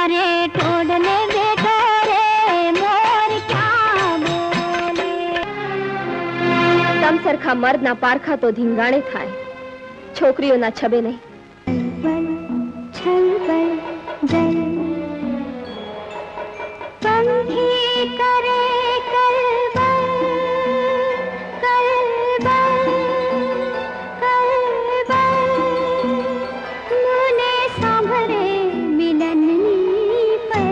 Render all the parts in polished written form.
मारे टोडले बेटो रे मोर क्या बोले। તમ સરખા મર્દના પારખા તો ધીંગાણે થાય, છોકરીઓના છબે નહીં. पंखी करे मुने सांभरे मिलननी पर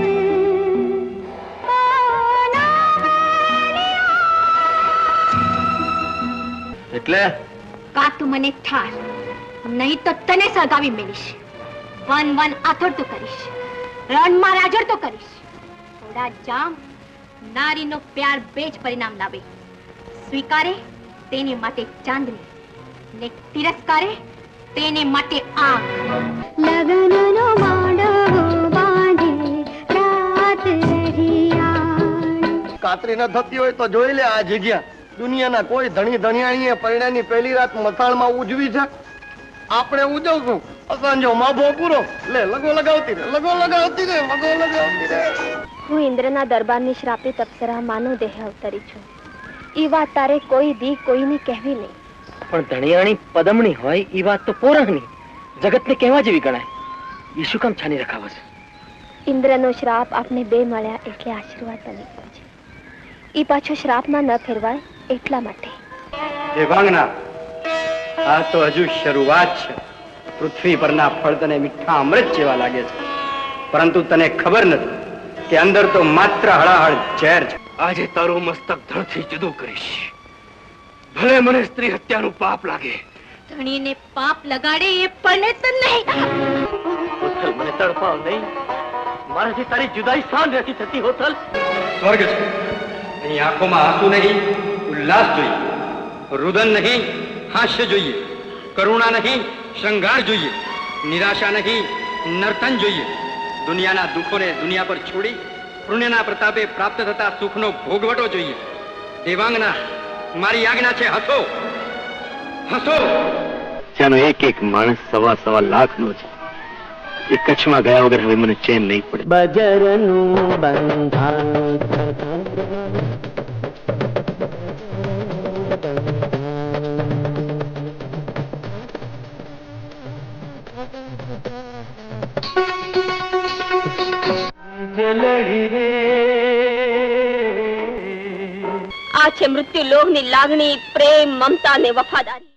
એટલે કા તું મને ઠાર, નહીં તો તને સળગાવી મેલીશ. વન વન આથોડતું કરીશ, રણમાં રાજડતો કરીશ. થોડા જામ નારીનો પ્યાર બે જ પરિણામ લાવે. સ્વીકારે તેને માટે ચાંદની, ને તિરસ્કારે તેને માટે આગ. लगननो मांडवो बांधे रात रही आड़। કાતરી ન થતી હોય તો જોઈ લે આ જગ્યા. દુનિયાના કોઈ ધણી ધણિયાણીએ પરણાની પહેલી રાત મથાળમાં ઉજવી છે? આપણે ઉજવશું. અસાંજો માભો પૂરો. લે લગો લગાવતી રે, લગો લગાવતી રે, લગો લગાવતી રે. હું ઇન્દ્રના દરબારની શ્રાપિત અપ્સરા માનવ દેહ અવતરી છું. ઈ વાત તારે કોઈ દી કોઈની કહેવી નહીં. પણ ધણિયાણી પદમણી હોય ઈ વાત તો પોરણની, જગતને કહેવા જેવી ગણાય. ઈ શું કામ છાની રખાવસ? ઇન્દ્રનો શ્રાપ આપને બે મળ્યા એટલે આશીર્વાદ બની ગયો છે. ઈ પાછો શ્રાપમાં ન ફેરવાય એટલા માટે. દેવાંગના, આ તો હજુ શરૂઆત છે. પૃથ્વી પરના ફળ તને મીઠા અમૃત જેવા લાગે છે, પરંતુ તને ખબર નથી કે અંદર તો માત્ર હળાહળ ઝેર છે. આજે તારું મસ્તક ધડથી જુદું કરીશ. ભલે મને સ્ત્રી હત્યાનું પાપ લાગે. ધણીને પાપ લગાડે એ પણ તો નહીં. હોથલ મને તડપાવ નહીં. મારાથી તારી જુદાઈ શાન રહેતી થતી હોથલ. સ્વર્ગ છે. અહીં આંખોમાં આંસુ નહીં, ઉલ્લાસ જોઈએ. રુદન નહીં, હાસ્ય જોઈએ. કરુણા નહીં, શૃંગાર જોઈએ. નિરાશા નહીં, નર્તન જોઈએ. દુનિયાના દુઃખોને દુનિયા પર છોડી પુણ્યના પ્રતાપે પ્રાપ્ત થતા સુખનો ભોગવટો જોઈએ. દેવાંગના, મારી આજ્ઞા છે, હસો હસો. ત્યાંનો એક એક માણસ સવા લાખનો છે. એ કચ્છમાં ગયા વગર હવે મને ચેન નહીં પડે. બજરનું બંધાણ આ છે મૃત્યુ લોભની લાગણી, પ્રેમ, મમતા ને વફાદારી.